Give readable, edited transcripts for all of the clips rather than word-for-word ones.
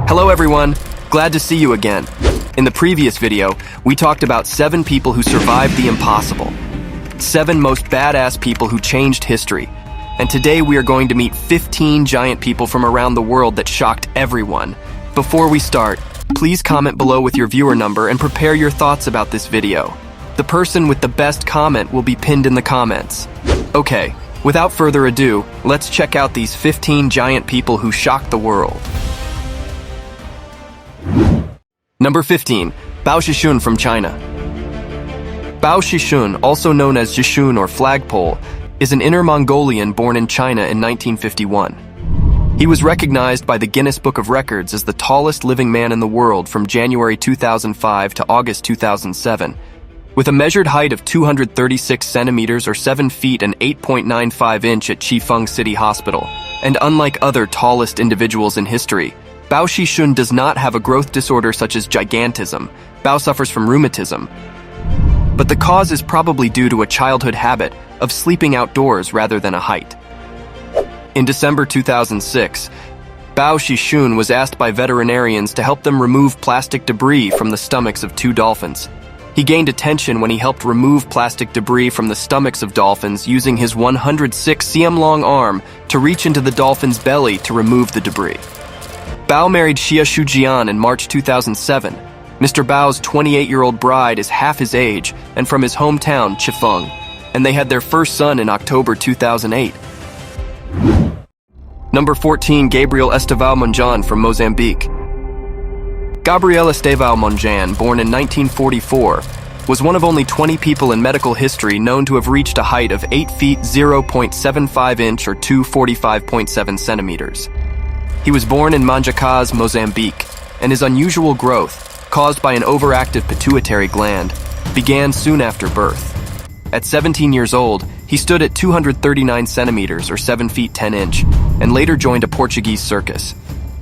Hello everyone, glad to see you again. In the previous video, we talked about 7 people who survived the impossible. 7 most badass people who changed history. And today we are going to meet 15 giant people from around the world that shocked everyone. Before we start, please comment below with your viewer number and prepare your thoughts about this video. The person with the best comment will be pinned in the comments. Okay, without further ado, let's check out these 15 giant people who shocked the world. Number 15. Bao Shishun from China. Bao Shishun, also known as Shishun or flagpole, is an Inner Mongolian born in China in 1951. He was recognized by the Guinness Book of Records as the tallest living man in the world from January 2005 to August 2007. With a measured height of 236 centimeters or 7 feet and 8.95 inch at Chifeng City Hospital, and unlike other tallest individuals in history, Bao Shishun does not have a growth disorder such as gigantism. Bao suffers from rheumatism. But the cause is probably due to a childhood habit of sleeping outdoors rather than a height. In December 2006, Bao Shishun was asked by veterinarians to help them remove plastic debris from the stomachs of 2 dolphins. He gained attention when he helped remove plastic debris from the stomachs of dolphins using his 106 cm long arm to reach into the dolphin's belly to remove the debris. Bao married Xia Shujian in March 2007. Mr. Bao's 28-year-old bride is half his age and from his hometown, Chifeng, and they had their first son in October 2008. Number 14. Gabriel Estevalman from Mozambique. Gabriel Estevalman, born in 1944, was one of only 20 people in medical history known to have reached a height of 8 feet 0.75 inch or 245.7 centimeters. He was born in Manjacaz, Mozambique, and his unusual growth, caused by an overactive pituitary gland, began soon after birth. At 17 years old, he stood at 239 centimeters or 7 feet 10 inch, and later joined a Portuguese circus.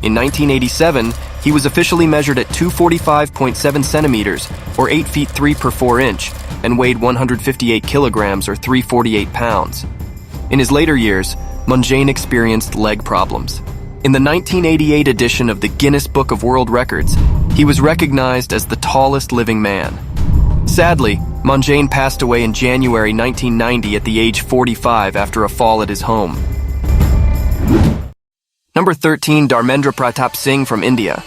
In 1987, he was officially measured at 245.7 centimeters or 8 feet 3 per 4 inch, and weighed 158 kilograms or 348 pounds. In his later years, Munjane experienced leg problems. In the 1988 edition of the Guinness Book of World Records, he was recognized as the tallest living man. Sadly, Munjane passed away in January 1990 at the age 45 after a fall at his home. Number 13. Dharmendra Pratap Singh from India.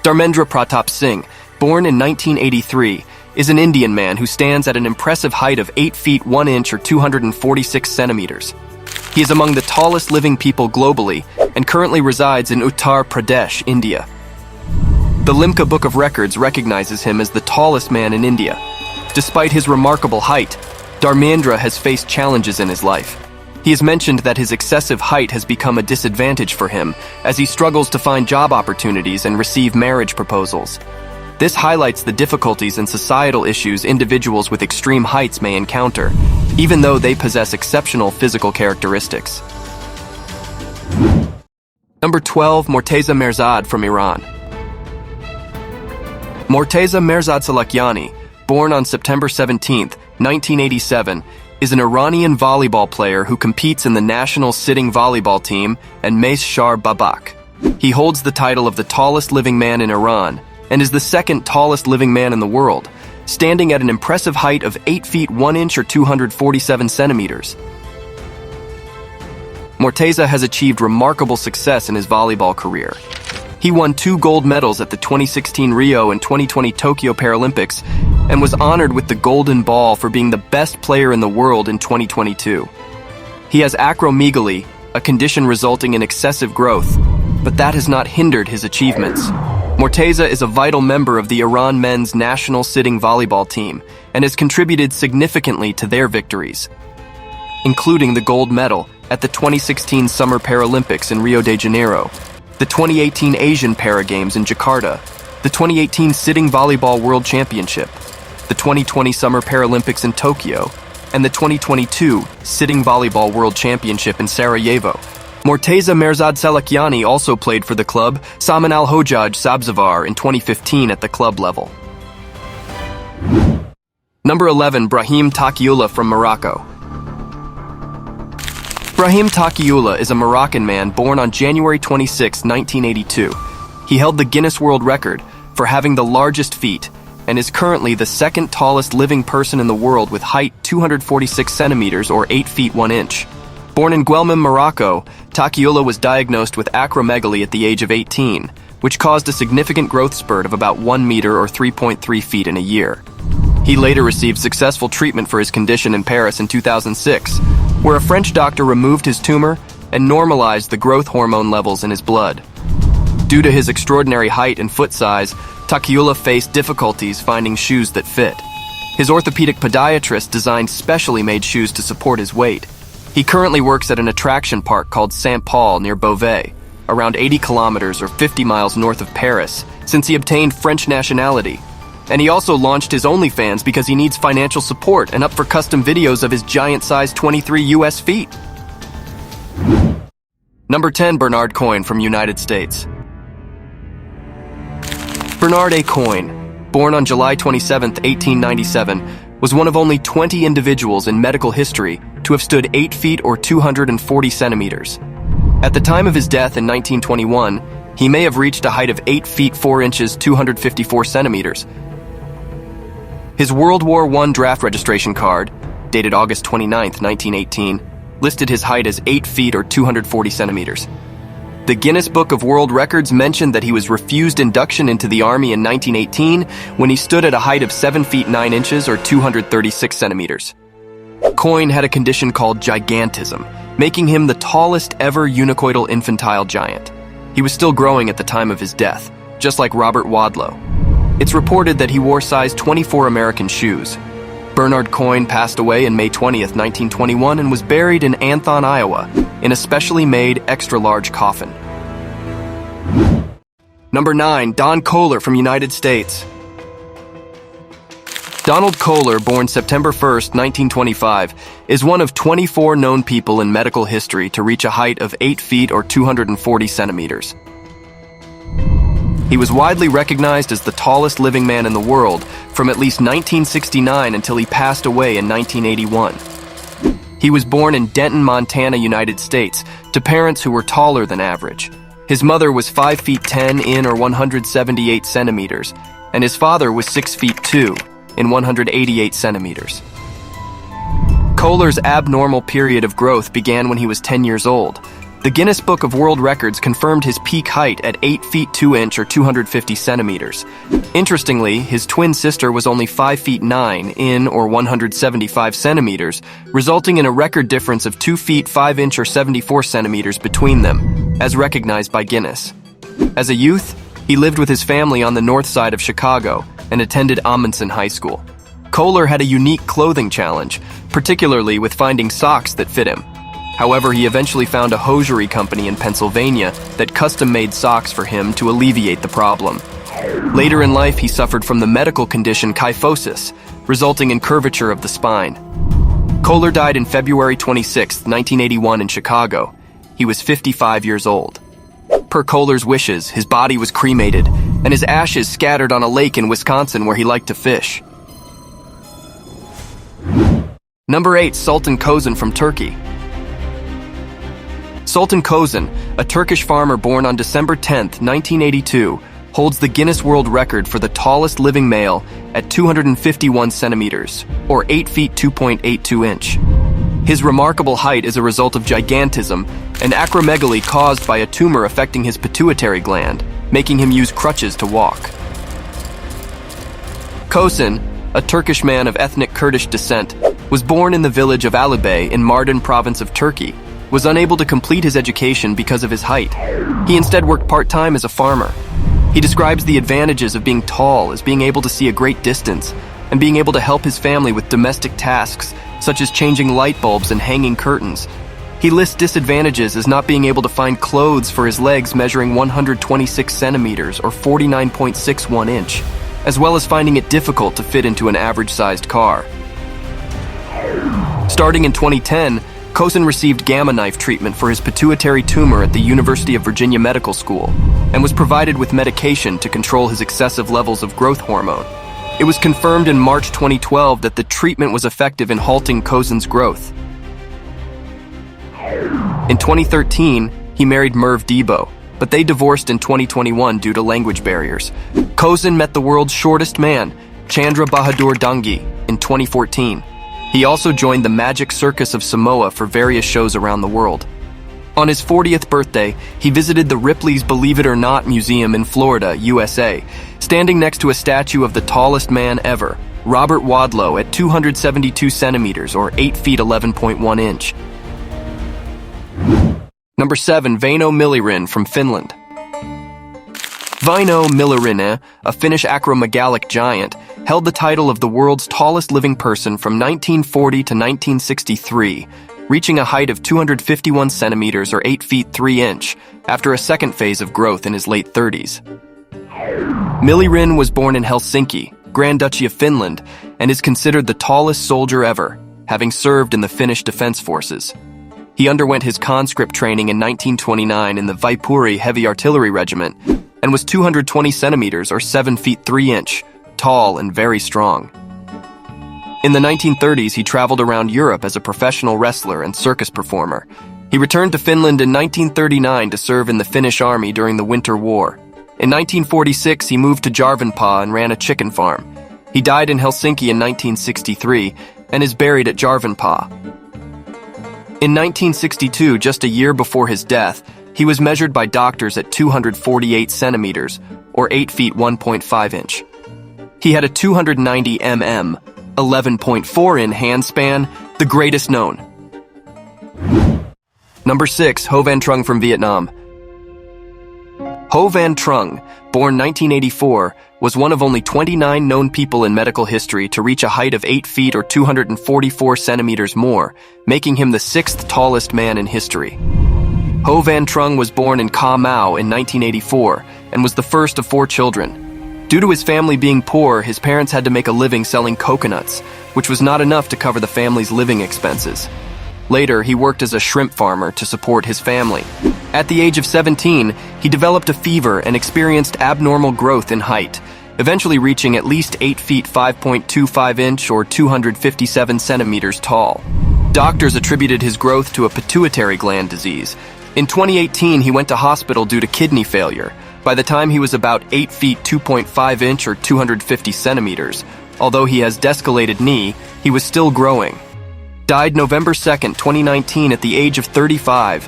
Dharmendra Pratap Singh, born in 1983, is an Indian man who stands at an impressive height of 8 feet 1 inch or 246 centimeters. He is among the tallest living people globally and currently resides in Uttar Pradesh, India. The Limca Book of Records recognizes him as the tallest man in India. Despite his remarkable height, Dharmendra has faced challenges in his life. He has mentioned that his excessive height has become a disadvantage for him as he struggles to find job opportunities and receive marriage proposals. This highlights the difficulties and societal issues individuals with extreme heights may encounter, even though they possess exceptional physical characteristics. Number 12. Morteza Merzad from Iran. Morteza Merzad, born on September 17, 1987, is an Iranian volleyball player who competes in the national sitting volleyball team and Mace Shar Babak. He holds the title of the tallest living man in Iran and is the second tallest living man in the world, standing at an impressive height of 8 feet 1 inch or 247 centimeters. Morteza has achieved remarkable success in his volleyball career. He won 2 gold medals at the 2016 Rio and 2020 Tokyo Paralympics and was honored with the Golden Ball for being the best player in the world in 2022. He has acromegaly, a condition resulting in excessive growth, but that has not hindered his achievements. Morteza is a vital member of the Iran men's national sitting volleyball team and has contributed significantly to their victories, including the gold medal at the 2016 Summer Paralympics in Rio de Janeiro, the 2018 Asian Para Games in Jakarta, the 2018 Sitting Volleyball World Championship, the 2020 Summer Paralympics in Tokyo, and the 2022 Sitting Volleyball World Championship in Sarajevo. Morteza Merzad also played for the club Saman Al-Hojaj Sabzavar in 2015 at the club level. Number 11. Brahim Takiola from Morocco. Brahim Takiola is a Moroccan man born on January 26, 1982. He held the Guinness World Record for having the largest feet and is currently the second tallest living person in the world with height 246 centimeters or 8 feet 1 inch. Born in Guelmim, Morocco, Takiola was diagnosed with acromegaly at the age of 18, which caused a significant growth spurt of about 1 meter or 3.3 feet in a year. He later received successful treatment for his condition in Paris in 2006, where a French doctor removed his tumor and normalized the growth hormone levels in his blood. Due to his extraordinary height and foot size, Takiola faced difficulties finding shoes that fit. His orthopedic podiatrist designed specially made shoes to support his weight. He currently works at an attraction park called Saint-Paul near Beauvais, around 80 kilometers or 50 miles north of Paris, since he obtained French nationality. And he also launched his OnlyFans because he needs financial support and up for custom videos of his giant-sized 23 US feet. Number 10, Bernard Coyne from United States. Bernard A. Coyne, born on July 27, 1897, was one of only 20 individuals in medical history to have stood 8 feet or 240 centimeters. At the time of his death in 1921, he may have reached a height of 8 feet 4 inches 254 centimeters. His World War I draft registration card, dated August 29, 1918, listed his height as 8 feet or 240 centimeters. The Guinness Book of World Records mentioned that he was refused induction into the Army in 1918 when he stood at a height of 7 feet 9 inches or 236 centimeters. Coyne had a condition called gigantism, making him the tallest ever unicoidal infantile giant. He was still growing at the time of his death, just like Robert Wadlow. It's reported that he wore size 24 American shoes. Bernard Coyne passed away on May 20th, 1921 and was buried in Anthon, Iowa, in a specially made extra-large coffin. Number 9, Don Kohler from United States. Donald Kohler, born September 1st, 1925, is one of 24 known people in medical history to reach a height of 8 feet or 240 centimeters. He was widely recognized as the tallest living man in the world from at least 1969 until he passed away in 1981. He was born in Denton, Montana, United States, to parents who were taller than average. His mother was 5 feet 10 in or 178 centimeters, and his father was 6 feet 2 in 188 centimeters. Kohler's abnormal period of growth began when he was 10 years old. The Guinness Book of World Records confirmed his peak height at 8 feet 2 inch or 250 centimeters. Interestingly, his twin sister was only 5 feet 9 in or 175 centimeters, resulting in a record difference of 2 feet 5 inch or 74 centimeters between them, as recognized by Guinness. As a youth, he lived with his family on the north side of Chicago and attended Amundsen High School. Kohler had a unique clothing challenge, particularly with finding socks that fit him. However, he eventually found a hosiery company in Pennsylvania that custom-made socks for him to alleviate the problem. Later in life, he suffered from the medical condition kyphosis, resulting in curvature of the spine. Kohler died in February 26, 1981 in Chicago. He was 55 years old. Per Kohler's wishes, his body was cremated, and his ashes scattered on a lake in Wisconsin where he liked to fish. Number 8, Sultan Kozen from Turkey. Sultan Kozen, a Turkish farmer born on December 10, 1982, holds the Guinness World Record for the tallest living male at 251 centimeters, or 8 feet 2.82 inch. His remarkable height is a result of gigantism and acromegaly caused by a tumor affecting his pituitary gland, making him use crutches to walk. Kozen, a Turkish man of ethnic Kurdish descent, was born in the village of Alubey in Mardin province of Turkey, was unable to complete his education because of his height. He instead worked part-time as a farmer. He describes the advantages of being tall as being able to see a great distance and being able to help his family with domestic tasks such as changing light bulbs and hanging curtains. He lists disadvantages as not being able to find clothes for his legs measuring 126 centimeters or 49.61 inch, as well as finding it difficult to fit into an average-sized car. Starting in 2010, Kozen received gamma knife treatment for his pituitary tumor at the University of Virginia Medical School and was provided with medication to control his excessive levels of growth hormone. It was confirmed in March 2012 that the treatment was effective in halting Kozen's growth. In 2013, he married Merv Debo, but they divorced in 2021 due to language barriers. Kozen met the world's shortest man, Chandra Bahadur Dangi, in 2014. He also joined the Magic Circus of Samoa for various shows around the world. On his 40th birthday, he visited the Ripley's Believe It or Not Museum in Florida, USA, standing next to a statue of the tallest man ever, Robert Wadlow, at 272 centimeters or 8 feet 11.1 inch. Number 7. Venio Milorena from Finland. Venio Milorena, a Finnish acromegalic giant, held the title of the world's tallest living person from 1940 to 1963, reaching a height of 251 centimeters or 8 feet 3 inch, after a second phase of growth in his late 30s. Milorena was born in Helsinki, Grand Duchy of Finland, and is considered the tallest soldier ever, having served in the Finnish Defense Forces. He underwent his conscript training in 1929 in the Viipuri Heavy Artillery Regiment, and was 220 centimeters or 7 feet 3 inch, tall and very strong. In the 1930s, he traveled around Europe as a professional wrestler and circus performer. He returned to Finland in 1939 to serve in the Finnish Army during the Winter War. In 1946, he moved to Järvenpää and ran a chicken farm. He died in Helsinki in 1963 and is buried at Järvenpää. In 1962, just a year before his death, he was measured by doctors at 248 centimeters, or 8 feet 1.5 inch. He had a 290 mm, 11.4 in handspan, the greatest known. Number 6. Ho Van Trung from Vietnam. Ho Van Trung, born 1984, was one of only 29 known people in medical history to reach a height of 8 feet or 244 centimeters more, making him the 6th tallest man in history. Ho Van Trung was born in Ca Mau in 1984 and was the first of 4 children. Due to his family being poor, his parents had to make a living selling coconuts, which was not enough to cover the family's living expenses. Later, he worked as a shrimp farmer to support his family. At the age of 17, he developed a fever and experienced abnormal growth in height, eventually reaching at least 8 feet 5.25 inch or 257 centimeters tall. Doctors attributed his growth to a pituitary gland disease. In 2018, he went to hospital due to kidney failure. By the time he was about 8 feet 2.5 inch or 250 centimeters, although he has desiccated knee, he was still growing. Died November 2nd, 2019 at the age of 35.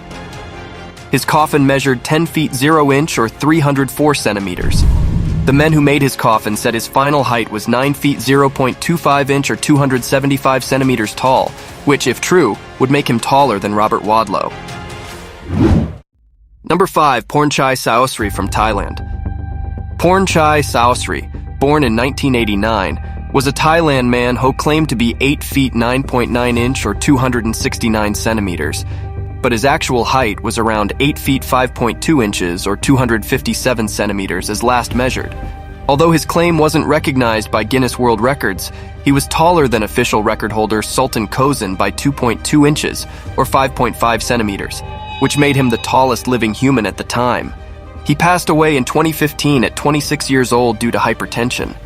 His coffin measured 10 feet 0 inch or 304 centimeters. The men who made his coffin said his final height was 9 feet 0.25 inch or 275 centimeters tall, which, if true, would make him taller than Robert Wadlow. Number 5. Pornchai Sausri from Thailand. Pornchai Sausri, born in 1989, was a Thailand man who claimed to be 8 feet 9.9 inch or 269 centimeters, but his actual height was around 8 feet 5.2 inches or 257 centimeters as last measured. Although his claim wasn't recognized by Guinness World Records, he was taller than official record holder Sultan Kozen by 2.2 inches or 5.5 centimeters, which made him the tallest living human at the time. He passed away in 2015 at 26 years old due to hypertension.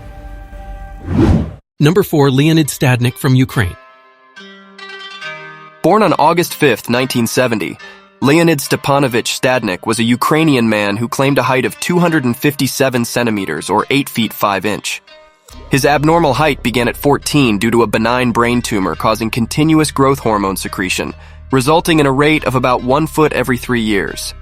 Number 4. Leonid Stadnik from Ukraine. Born on August 5, 1970, Leonid Stepanovich Stadnik was a Ukrainian man who claimed a height of 257 centimeters or 8 feet 5 inch. His abnormal height began at 14 due to a benign brain tumor causing continuous growth hormone secretion, resulting in a rate of about 1 foot every 3 years.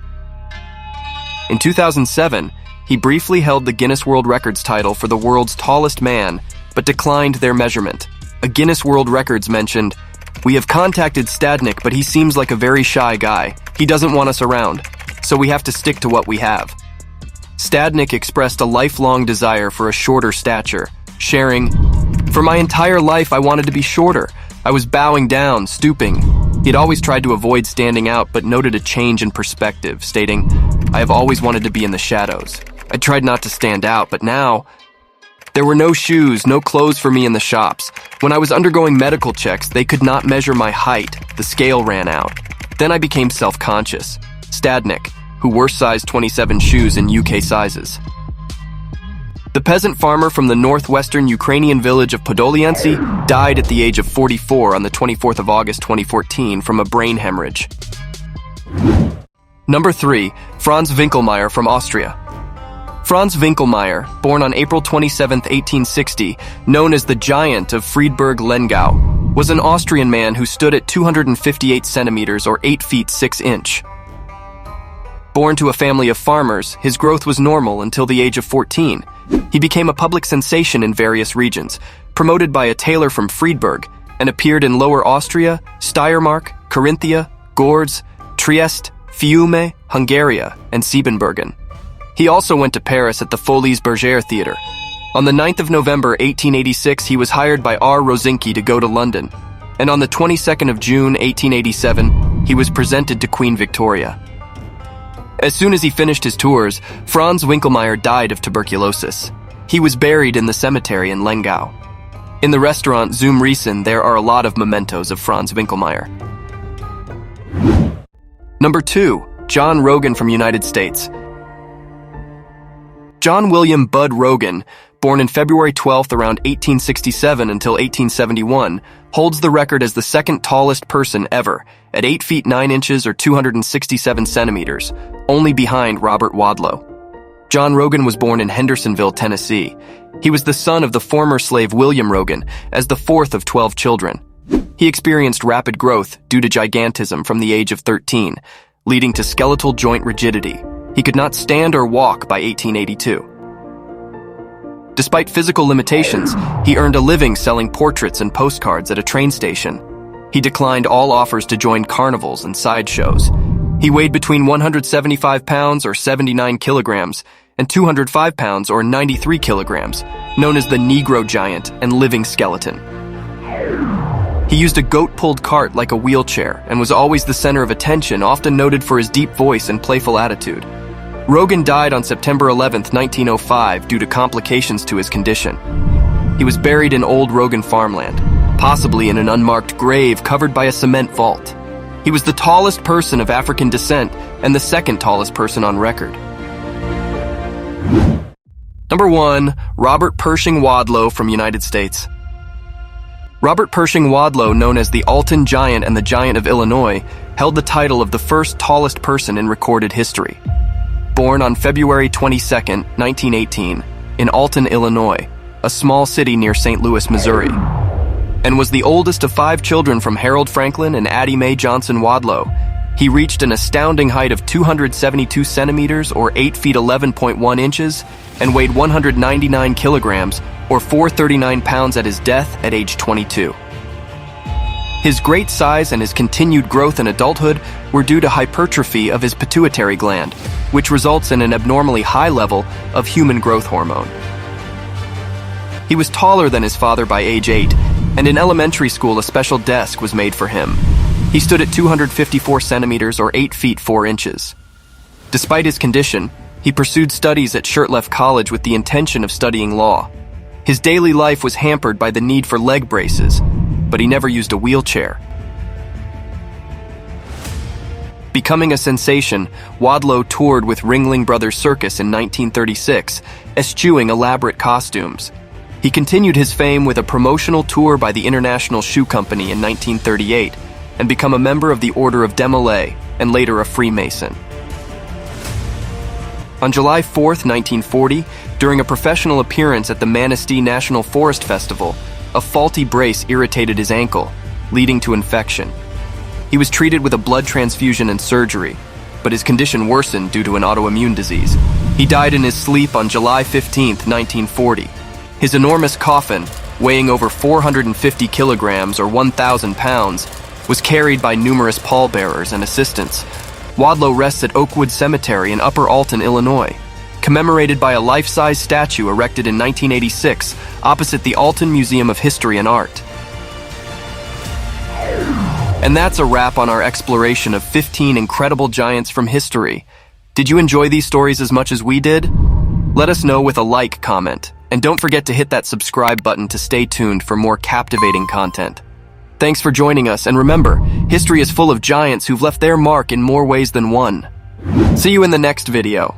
In 2007, he briefly held the Guinness World Records title for the world's tallest man, but declined their measurement. A Guinness World Records mentioned, "We have contacted Stadnik, but he seems like a very shy guy. He doesn't want us around, so we have to stick to what we have." Stadnik expressed a lifelong desire for a shorter stature, sharing, "For my entire life, I wanted to be shorter. I was bowing down, stooping." He'd always tried to avoid standing out, but noted a change in perspective, stating, "I have always wanted to be in the shadows. I tried not to stand out, but now..." There were no shoes, no clothes for me in the shops. When I was undergoing medical checks, they could not measure my height. The scale ran out. Then I became self-conscious. Stadnik, who wore size 27 shoes in UK sizes. The peasant farmer from the northwestern Ukrainian village of Podolyancy died at the age of 44 on the 24th of August 2014 from a brain hemorrhage. Number 3. Franz Winkelmeyer from Austria. Franz Winkelmeyer, born on April 27, 1860, known as the Giant of Friedberg-Lengau, was an Austrian man who stood at 258 centimeters or 8 feet 6 inches. Born to a family of farmers, his growth was normal until the age of 14. He became a public sensation in various regions, promoted by a tailor from Friedberg, and appeared in Lower Austria, Steiermark, Carinthia, Gorz, Trieste, Fiume, Hungaria, and Siebenbürgen. He also went to Paris at the Folies Bergère Theatre. On the 9th of November 1886, he was hired by R. Rosinski to go to London, and on the 22nd of June 1887, he was presented to Queen Victoria. As soon as he finished his tours, Franz Winkelmeyer died of tuberculosis. He was buried in the cemetery in Lengau. In the restaurant Zum Riesen, there are a lot of mementos of Franz Winkelmeyer. Number 2. John Rogan from United States. John William Bud Rogan, born in February 12th around 1867 until 1871, holds the record as the second tallest person ever, at 8 feet 9 inches or 267 centimeters, only behind Robert Wadlow. John Rogan was born in Hendersonville, Tennessee. He was the son of the former slave William Rogan, as the fourth of 12 children. He experienced rapid growth due to gigantism from the age of 13, leading to skeletal joint rigidity. He could not stand or walk by 1882. Despite physical limitations, he earned a living selling portraits and postcards at a train station. He declined all offers to join carnivals and sideshows. He weighed between 175 pounds or 79 kilograms and 205 pounds or 93 kilograms, known as the Negro Giant and living skeleton. He used a goat-pulled cart like a wheelchair and was always the center of attention, often noted for his deep voice and playful attitude. Rogan died on September 11, 1905, due to complications to his condition. He was buried in old Rogan farmland, possibly in an unmarked grave covered by a cement vault. He was the tallest person of African descent and the second tallest person on record. Number 1. Robert Pershing Wadlow from United States. Robert Pershing Wadlow, known as the Alton Giant and the Giant of Illinois, held the title of the first tallest person in recorded history. Born on February 22, 1918, in Alton, Illinois, a small city near St. Louis, Missouri, and was the oldest of 5 children from Harold Franklin and Addie Mae Johnson Wadlow. He reached an astounding height of 272 centimeters or 8 feet 11.1 inches and weighed 199 kilograms or 439 pounds at his death at age 22. His great size and his continued growth in adulthood were due to hypertrophy of his pituitary gland, which results in an abnormally high level of human growth hormone. He was taller than his father by age 8, and in elementary school a special desk was made for him. He stood at 254 centimeters or 8 feet 4 inches. Despite his condition, he pursued studies at Shirtleff College with the intention of studying law. His daily life was hampered by the need for leg braces, but he never used a wheelchair. Becoming a sensation, Wadlow toured with Ringling Brothers Circus in 1936, eschewing elaborate costumes. He continued his fame with a promotional tour by the International Shoe Company in 1938 and become a member of the Order of Demolay and later a Freemason. On July 4, 1940, during a professional appearance at the Manistee National Forest Festival, a faulty brace irritated his ankle, leading to infection. He was treated with a blood transfusion and surgery, but his condition worsened due to an autoimmune disease. He died in his sleep on July 15, 1940. His enormous coffin, weighing over 450 kilograms or 1,000 pounds, was carried by numerous pallbearers and assistants. Wadlow rests at Oakwood Cemetery in Upper Alton, Illinois, commemorated by a life-size statue erected in 1986 opposite the Alton Museum of History and Art. And that's a wrap on our exploration of 15 incredible giants from history. Did you enjoy these stories as much as we did? Let us know with a like comment, and don't forget to hit that subscribe button to stay tuned for more captivating content. Thanks for joining us, and remember, history is full of giants who've left their mark in more ways than one. See you in the next video.